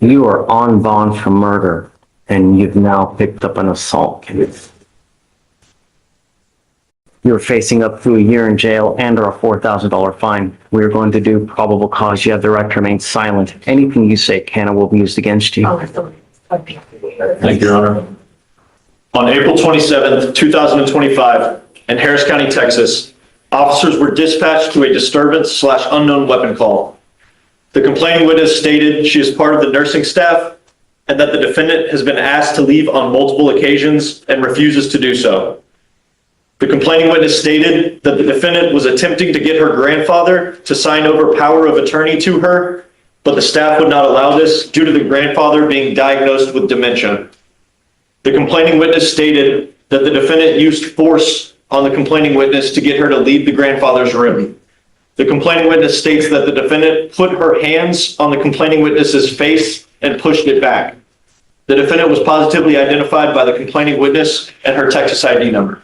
You are on bond for murder, and you've now picked up an assault case. You're facing up to a year in jail and or a $4,000 fine. We're going to do probable cause. You have the right to remain silent. Anything you say can or will be used against you. Thank you, Your Honor. On April 27th, 2025, in Harris County, Texas, officers were dispatched to a disturbance/unknown weapon call. The complaining witness stated she is part of the nursing staff and that the defendant has been asked to leave on multiple occasions and refuses to do so. The complaining witness stated that the defendant was attempting to get her grandfather to sign over power of attorney to her, but the staff would not allow this due to the grandfather being diagnosed with dementia. The complaining witness stated that the defendant used force on the complaining witness to get her to leave the grandfather's room. The complaining witness states that the defendant put her hands on the complaining witness's face and pushed it back. The defendant was positively identified by the complaining witness and her Texas ID number.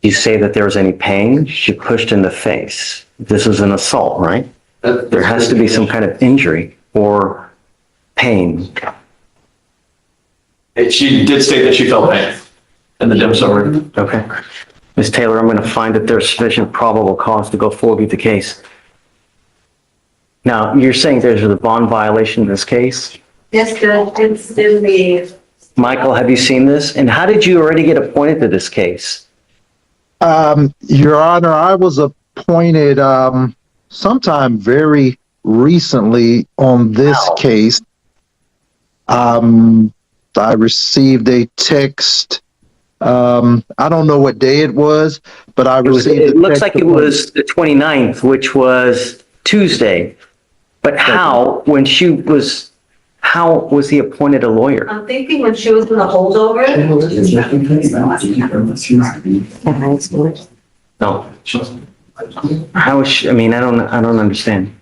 You say that there was any pain? She pushed in the face. This is an assault, right? There has to be some kind of injury or pain. She did state that she felt pain in the dim summary. Okay. Ms. Taylor, I'm going to find that there's sufficient probable cause to go forward with the case. Now, you're saying there's a bond violation in this case? Yes, Judge, it's in the. Michael, have you seen this? And how did you already get appointed to this case? Your Honor, I was appointed sometime very recently on this case. I received a text. I don't know what day it was, but I received. It looks like it was the 29th, which was Tuesday. But how was he appointed a lawyer? I'm thinking when she was in the holdover. No. How is she, I mean, I don't understand.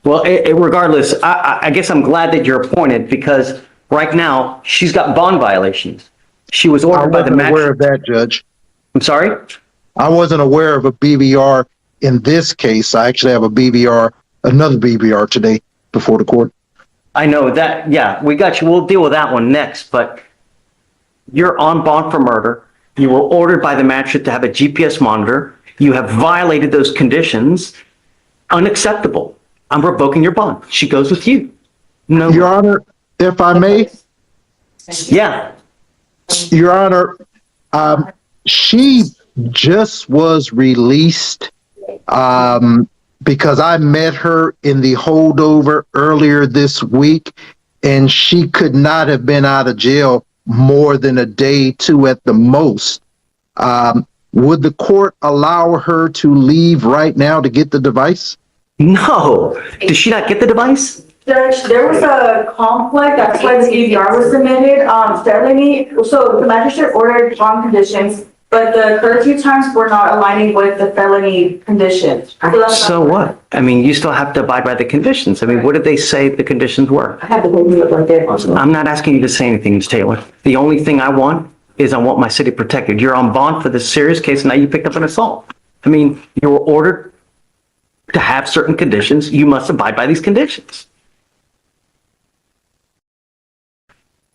Well, regardless, I guess I'm glad that you're appointed because right now she's got bond violations. She was ordered by the magistrate. I wasn't aware of that, Judge. I'm sorry? I wasn't aware of a BVR in this case. I actually have another BVR today before the court. I know that, yeah, we got you. We'll deal with that one next, but you're on bond for murder. You were ordered by the magistrate to have a GPS monitor. You have violated those conditions. Unacceptable. I'm revoking your bond. She goes with you. No. Your Honor, if I may. Yeah. Your Honor, she just was released because I met her in the holdover earlier this week, and she could not have been out of jail more than a day, two at the most. Would the court allow her to leave right now to get the device? No. Did she not get the device? Judge, there was a conflict, that's why the DVR was submitted, felony, so the magistrate ordered bond conditions, but the curfew times were not aligning with the felony conditions. So what? I mean, you still have to abide by the conditions. I mean, what did they say the conditions were? I have the paperwork right there. I'm not asking you to say anything, Ms. Taylor. The only thing I want is I want my city protected. You're on bond for this serious case, and now you picked up an assault. I mean, you were ordered to have certain conditions. You must abide by these conditions.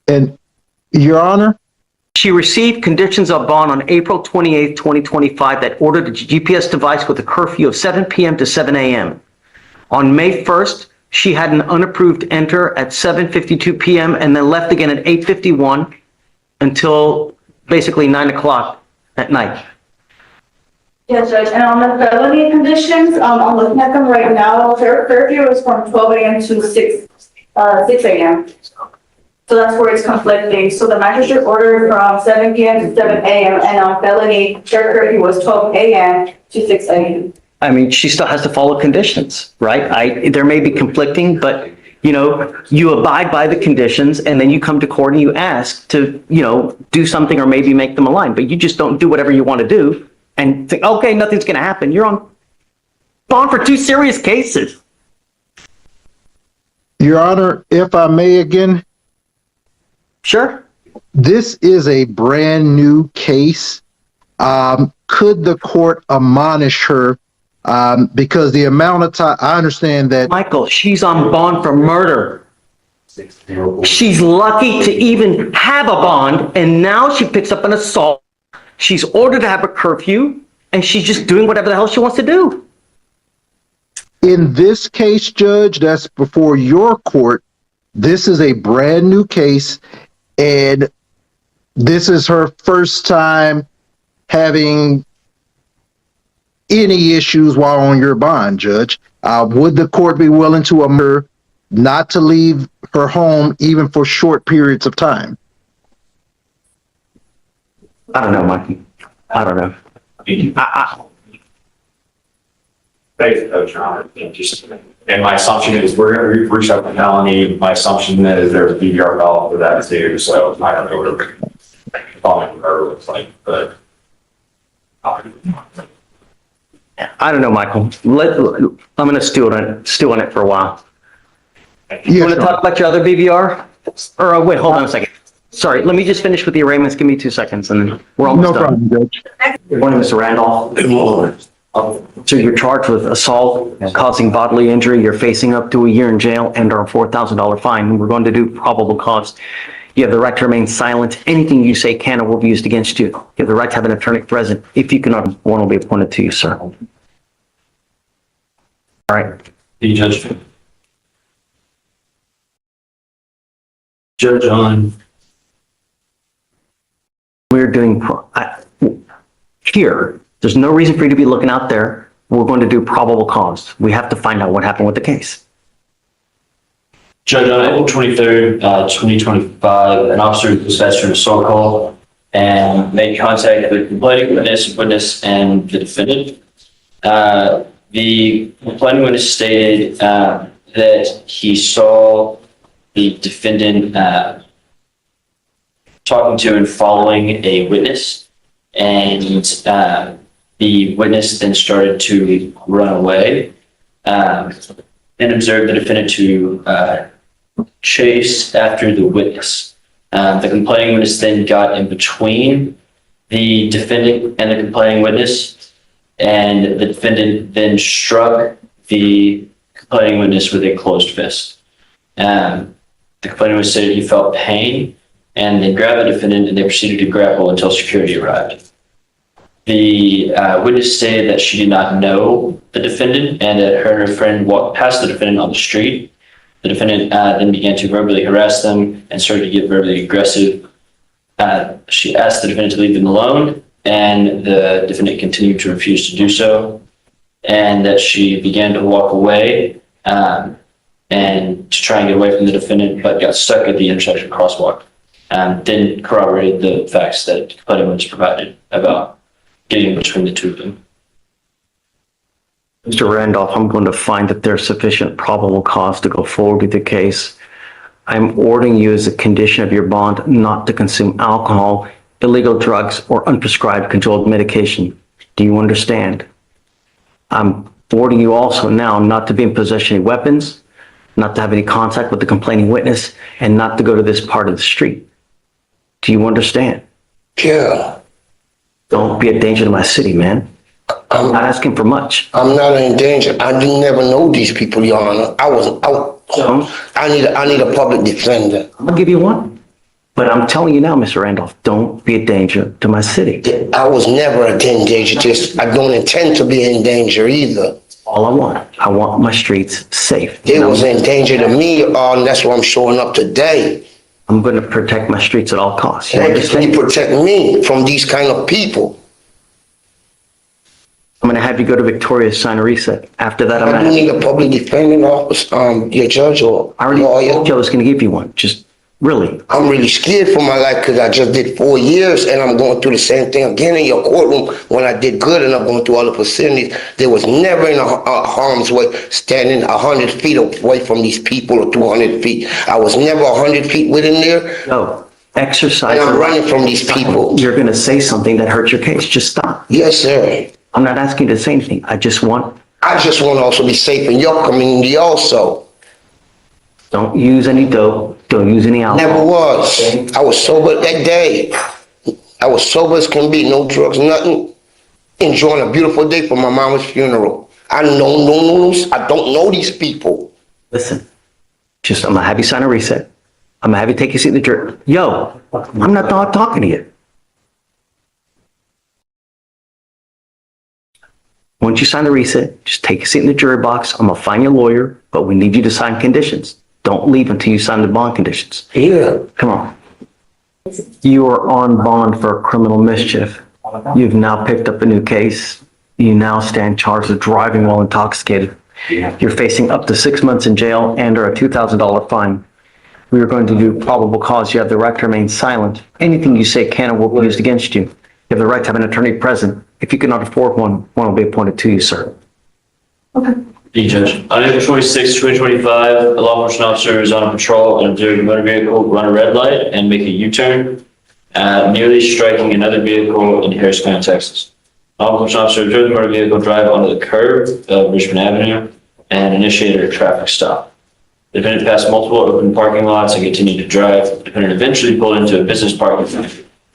And, Your Honor? She received conditions of bond on April 28, 2025 that ordered a GPS device with a curfew of 7 p.m. to 7 a.m. On May 1st, she had an unapproved enter at 7:52 p.m. and then left again at 8:51 until basically 9 o'clock at night. Yes, Judge, and on the felony conditions, I'm looking at them right now, their curfew is from 12 a.m. to 6 a.m. So that's where it's conflicting. So the magistrate ordered from 7 p.m. to 7 a.m. and on felony, their curfew was 12 a.m. to 6 a.m. I mean, she still has to follow conditions, right? There may be conflicting, but you abide by the conditions and then you come to court and you ask to, do something or maybe make them align, but you just don't do whatever you want to do and think, okay, nothing's going to happen. You're on bond for 2 serious cases. Your Honor, if I may again. Sure. This is a brand new case. Could the court admonish her because the amount of time, I understand that. Michael, she's on bond for murder. She's lucky to even have a bond, and now she picks up an assault. She's ordered to have a curfew, and she's just doing whatever the hell she wants to do. In this case, Judge, that's before your court. This is a brand new case, and this is her first time having any issues while on your bond, Judge. Would the court be willing to allow her not to leave her home even for short periods of time? I don't know, Mikey. I don't know. Thanks, Coach, Your Honor. And my assumption is we're going to reach out to Melanie. My assumption is there's a DVR call for that too. So I don't know what the following her looks like, but. I don't know, Michael. I'm going to stew on it for a while. You want to talk about your other BVR? Or wait, hold on a second. Sorry, let me just finish with the arraignments. Give me 2 seconds and then we're almost done. No problem, Judge. Good morning, Mr. Randolph. Good morning. So you're charged with assault, causing bodily injury. You're facing up to a year in jail and or a $4,000 fine. We're going to do probable cause. You have the right to remain silent. Anything you say can or will be used against you. You have the right to have an attorney present. If you cannot, one will be appointed to you, sir. All right. The judge. Judge on. We're doing, here, there's no reason for you to be looking out there. We're going to do probable cause. We have to find out what happened with the case. Judge, on April 23rd, 2025, an officer was dispatched from an assault call and made contact with the complaining witness, and the defendant. The complaining witness stated that he saw the defendant talking to and following a witness, and the witness then started to run away and observed the defendant to chase after the witness. The complaining witness then got in between the defendant and the complaining witness, and the defendant then struck the complaining witness with a closed fist. The complaining witness said he felt pain, and they grabbed the defendant and they proceeded to grapple until security arrived. The witness stated that she did not know the defendant and that her and her friend walked past the defendant on the street. The defendant then began to verbally harass them and started to get verbally aggressive. She asked the defendant to leave them alone, and the defendant continued to refuse to do so, and that she began to walk away and to try and get away from the defendant, but got stuck at the intersection crosswalk. Then corroborated the facts that the complaining witness provided about getting in between the two of them. Mr. Randolph, I'm going to find that there's sufficient probable cause to go forward with the case. I'm ordering you as a condition of your bond not to consume alcohol, illegal drugs, or unprescribed controlled medication. Do you understand? I'm ordering you also now not to be in possession of weapons, not to have any contact with the complaining witness, and not to go to this part of the street. Do you understand? Yeah. Don't be a danger to my city, man. I'm not asking for much. I'm not in danger. I didn't never know these people, Your Honor. I need a public defender. I'll give you one. But I'm telling you now, Mr. Randolph, don't be a danger to my city. I was never in danger. Just I don't intend to be in danger either. All I want my streets safe. They was in danger to me, and that's why I'm showing up today. I'm going to protect my streets at all costs. You And understand? you protect me from these kind of people. I'm going to have you go to Victoria's, sign a reset. After that, I'm I do going need a public defending office, your judge or I already told lawyer. you I was going to give you one. Just really. I'm really scared for my life because I just did 4 years and I'm going through the same thing again in your courtroom when I did good, and I'm going through all the facilities. There was never in a harm's way standing 100 feet away from these people or 200 feet. I was never 100 feet within there. No. Exercise. And I'm running from these people. You're going to say something that hurts your case. Just stop. Yes, sir. I'm not asking you to say anything. I just want. I just want to also be safe in your community also. Don't use any dope. Don't use any alcohol. Never was. I was sober that day. I was sober as can be. No drugs, nothing. Enjoying a beautiful day for my mama's funeral. I don't know these people. Listen, I'm gonna have you sign a reset. I'm gonna have you take your seat in the jury. Yo, I'm not talking to you. Once you sign the reset, just take a seat in the jury box. I'm gonna find your lawyer, but we need you to sign conditions. Don't leave until you sign the bond conditions. Yeah. Come on. You are on bond for criminal mischief. You've now picked up a new case. You now stand charged with driving while intoxicated. You're facing up to 6 months in jail and or a $2,000 fine. We are going to do probable cause. You have the right to remain silent. Anything you say can and will be used against you. You have the right to have an attorney present. If you cannot afford one will be appointed to you, sir. The judge. On April 26, 2025, a law enforcement officer is on patrol and observed a motor vehicle run a red light and make a U-turn, nearly striking another vehicle in Harris County, Texas. Law enforcement officer observed the motor vehicle drive onto the curb of Richmond Avenue and initiated a traffic stop. The defendant passed multiple open parking lots and continued to drive. The defendant eventually pulled into a business parking lot.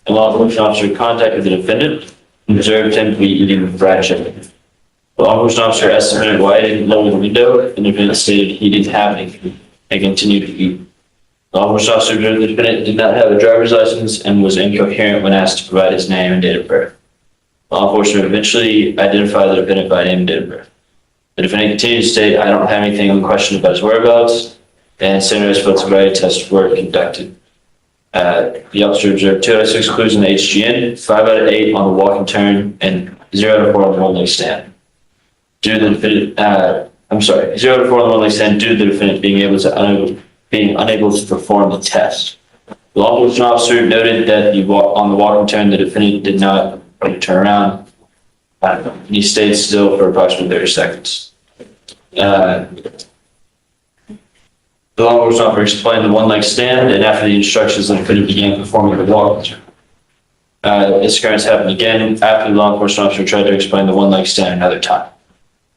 A law enforcement officer contacted the defendant and observed him to be eating fried chicken. The law enforcement officer asked the defendant why he didn't lower the window, and the defendant stated he didn't have anything and continued to eat. The law enforcement officer observed the defendant did not have a driver's license and was incoherent when asked to provide his name and date of birth. Law enforcement eventually identified the defendant by name and date of birth. The defendant continued to state, "I don't have anything in question about his whereabouts," and standardized field sobriety tests were conducted. The officer observed 2 out of 6 clues in the HGN, 5 out of 8 on the walk and turn, and 0 out of 4 on the one-leg stand. Due to the defendant, 0 out of 4 on the one-leg stand due to the defendant being unable to perform the test. The law enforcement officer noted that on the walk and turn, the defendant did not turn around. He stayed still for approximately 30 seconds. The law enforcement officer explained the one-leg stand, and after the instructions, the defendant began performing the walk and turn. This occurrence happened again after the law enforcement officer tried to explain the one-leg stand another time.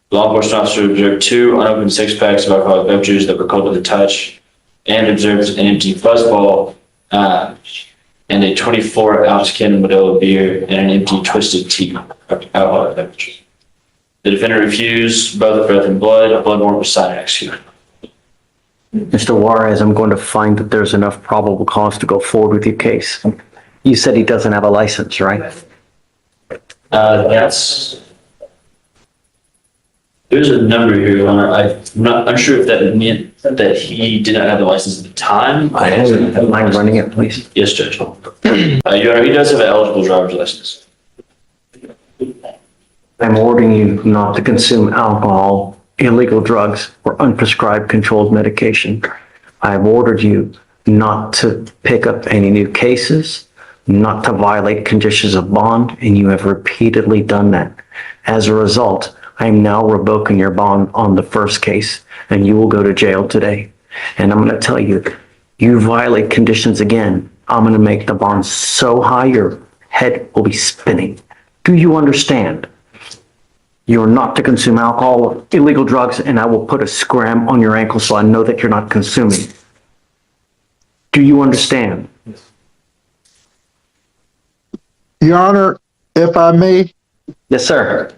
The law enforcement officer observed 2 unopened 6-packs of alcoholic beverages that were cold to the touch, and observed an empty fuzzball and a 24-ounce can of Modelo beer and an empty Twisted Tea alcoholic beverage. The defendant refused both breath and blood. A blood warrant was signed and executed. Mr. Juarez, I'm going to find that there's enough probable cause to go forward with your case. You said he doesn't have a license, right? There's a number here, Your Honor. I'm not unsure if that meant that he did not have the license at the time. I don't mind running it, please. Yes, Judge. Your Honor, he does have an eligible driver's license. I'm ordering you not to consume alcohol, illegal drugs, or unprescribed controlled medication. I've ordered you not to pick up any new cases, not to violate conditions of bond, and you have repeatedly done that. As a result, I'm now revoking your bond on the first case, and you will go to jail today. And I'm going to tell you, you violate conditions again, I'm going to make the bond so high your head will be spinning. Do you understand? You're not to consume alcohol or illegal drugs, and I will put a scram on your ankle so I know that you're not consuming. Do you understand? Your Honor, if I may, Yes, sir.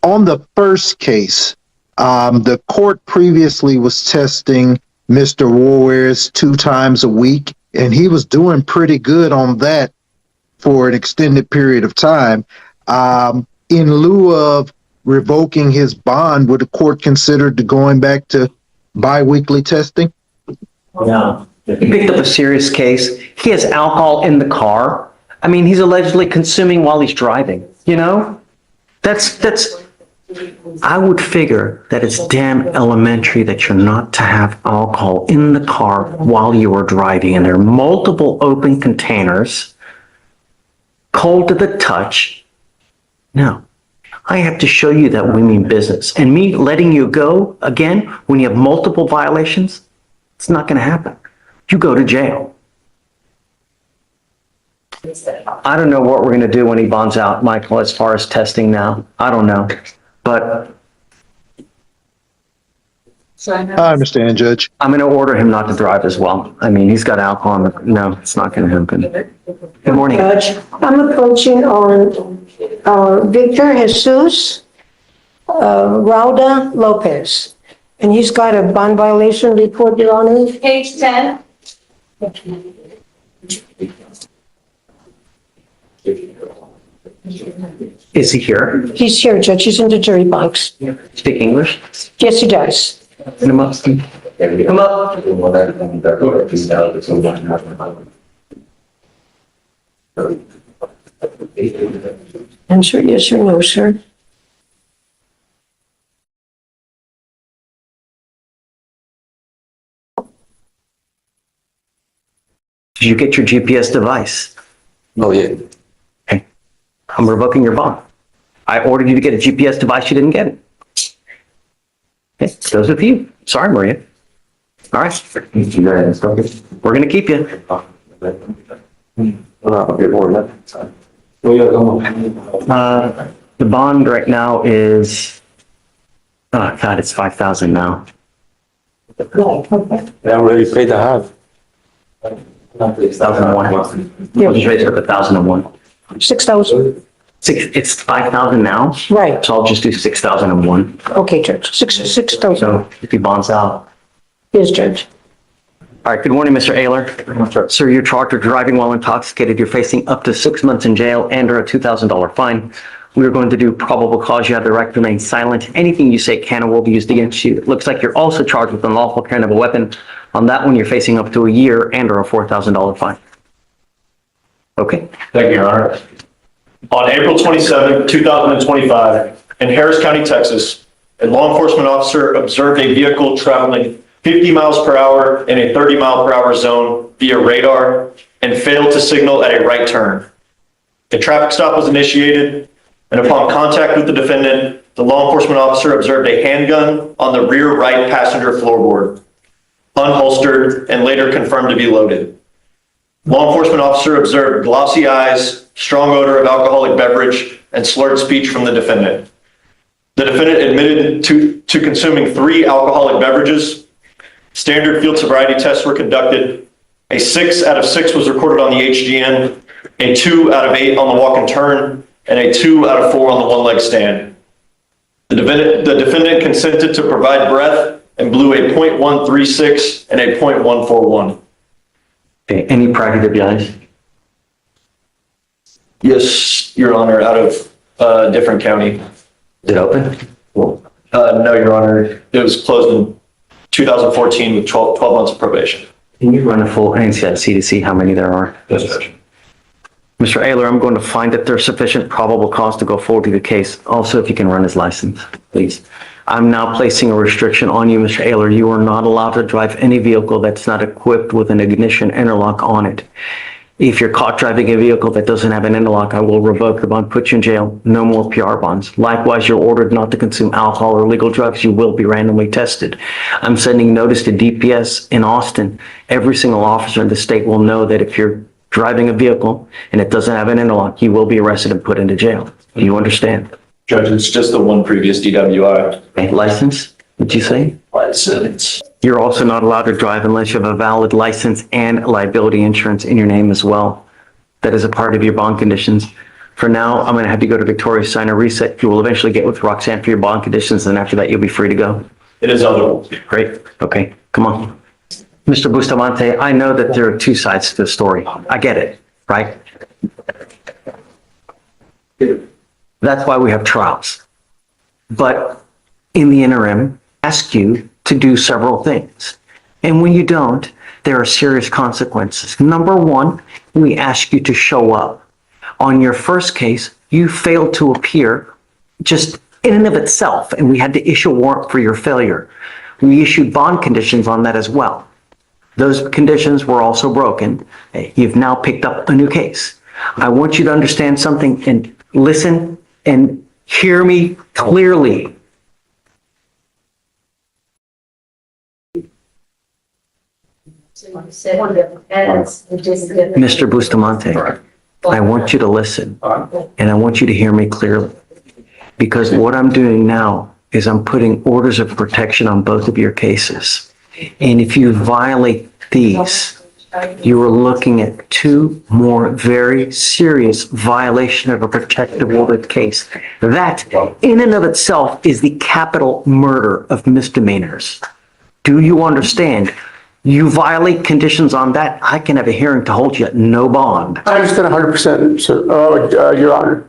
on the first case, the court previously was testing Mr. Juarez 2 times a week, and he was doing pretty good on that for an extended period of time. In lieu of revoking his bond, would the court consider going back to bi-weekly testing? No. He picked up a serious case. He has alcohol in the car. I mean, he's allegedly consuming while he's driving, you know? I would figure that it's damn elementary that you're not to have alcohol in the car while you are driving. And there are multiple open containers, cold to the touch. No, I have to show you that we mean business. And me letting you go again when you have multiple violations, it's not going to happen. You go to jail. I don't know what we're going to do when he bonds out, Michael, as far as testing now. I don't know. But I understand, Judge. I'm going to order him not to drive as well. I mean, he's got alcohol in the, no, it's not going to happen. Good morning. Judge, I'm approaching on Victor Jesus Rauda Lopez. And he's got a bond violation report, Your Honor. Page 10. Is he here? He's here, Judge. He's in the jury box. Speak English? Yes, he does. Come up. Come up. Answer yes or no, sir. Did you get your GPS device? Oh, yeah. Okay. I'm revoking your bond. I ordered you to get a GPS device, you didn't get it. Okay, goes with you. Sorry, Maria. All right, we're gonna keep you. The bond right now is, oh God, it's 5,000 now. I already paid the half. 1,001. We'll just raise it to 1,001. 6,000. It's 5,000 now, Right. so I'll just do 6,001. Okay, Judge. 6,000. So if he bonds out. Yes, Judge. All right, good morning, Mr. Ayler. Sir, you're charged with driving while intoxicated. You're facing up to 6 months in jail and or a $2,000 fine. We're going to do probable cause. You have the right to remain silent. Anything you say can or will be used against you. It looks like you're also charged with unlawful carrying of a weapon. On that one, you're facing up to a year and or a $4,000 fine. Okay. Thank you, Your Honor. On April 27, 2025, in Harris County, Texas, a law enforcement officer observed a vehicle traveling 50 miles per hour in a 30 mile per hour zone via radar and failed to signal at a right turn. A traffic stop was initiated, and upon contact with the defendant, the law enforcement officer observed a handgun on the rear right passenger floorboard, unholstered and later confirmed to be loaded. Law enforcement officer observed glossy eyes, strong odor of alcoholic beverage, and slurred speech from the defendant. The defendant admitted to consuming 3 alcoholic beverages. Standard field sobriety tests were conducted. A 6 out of 6 was recorded on the HGN, a 2 out of 8 on the walk and turn, and a 2 out of 4 on the one-leg stand. The defendant consented to provide breath and blew a .136 and a .141. Okay, any prior DWIs? Yes, Your Honor, out of a different county. Is it open? No, Your Honor, it was closed in 2014 with 12 months of probation. Can you run a full NCIC to see how many there are? Yes, Judge. Mr. Ayler, I'm going to find that there's sufficient probable cause to go forward with the case. Also, if you can run his license, please. I'm now placing a restriction on you, Mr. Ayler. You are not allowed to drive any vehicle that's not equipped with an ignition interlock on it. If you're caught driving a vehicle that doesn't have an interlock, I will revoke the bond, put you in jail. No more PR bonds. Likewise, you're ordered not to consume alcohol or illegal drugs. You will be randomly tested. I'm sending notice to DPS in Austin. Every single officer in the state will know that if you're driving a vehicle and it doesn't have an interlock, you will be arrested and put into jail. Do you understand? Judge, it's just the one previous DWI. Okay, license, what'd you say? License. You're also not allowed to drive unless you have a valid license and liability insurance in your name as well. That is a part of your bond conditions. For now, I'm going to have you go to Victoria, sign a reset. You will eventually get with Roxanne for your bond conditions, and after that, you'll be free to go. It is otherwise. Great. Okay, come on. Mr. Bustamante, I know that there are 2 sides to the story. I get it, right? That's why we have trials. But in the interim, ask you to do several things. And when you don't, there are serious consequences. Number 1, we ask you to show up. On your first case, you failed to appear just in and of itself, and we had to issue a warrant for your failure. We issued bond conditions on that as well. Those conditions were also broken. You've now picked up a new case. I want you to understand something and listen and hear me clearly. Mr. Bustamante, I want you to listen and I want you to hear me clearly, because what I'm doing now is I'm putting orders of protection on both of your cases. And if you violate these, You are looking at two more very serious violation of a protective order case. That, in and of itself, is the capital murder of misdemeanors. Do you understand? You violate conditions on that, I can have a hearing to hold you at no bond. I understand 100%, sir. Your Honor.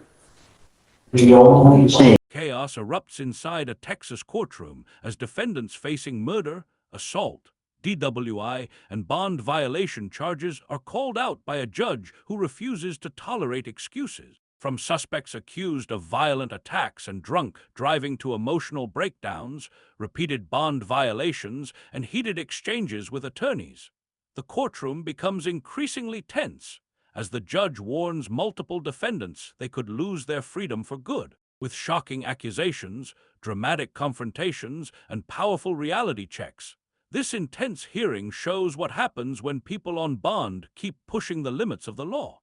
The only thing Chaos erupts inside a Texas courtroom as defendants facing murder, assault, DWI, and bond violation charges are called out by a judge who refuses to tolerate excuses. From suspects accused of violent attacks and drunk driving to emotional breakdowns, repeated bond violations, and heated exchanges with attorneys, the courtroom becomes increasingly tense as the judge warns multiple defendants they could lose their freedom for good. With shocking accusations, dramatic confrontations, and powerful reality checks, this intense hearing shows what happens when people on bond keep pushing the limits of the law.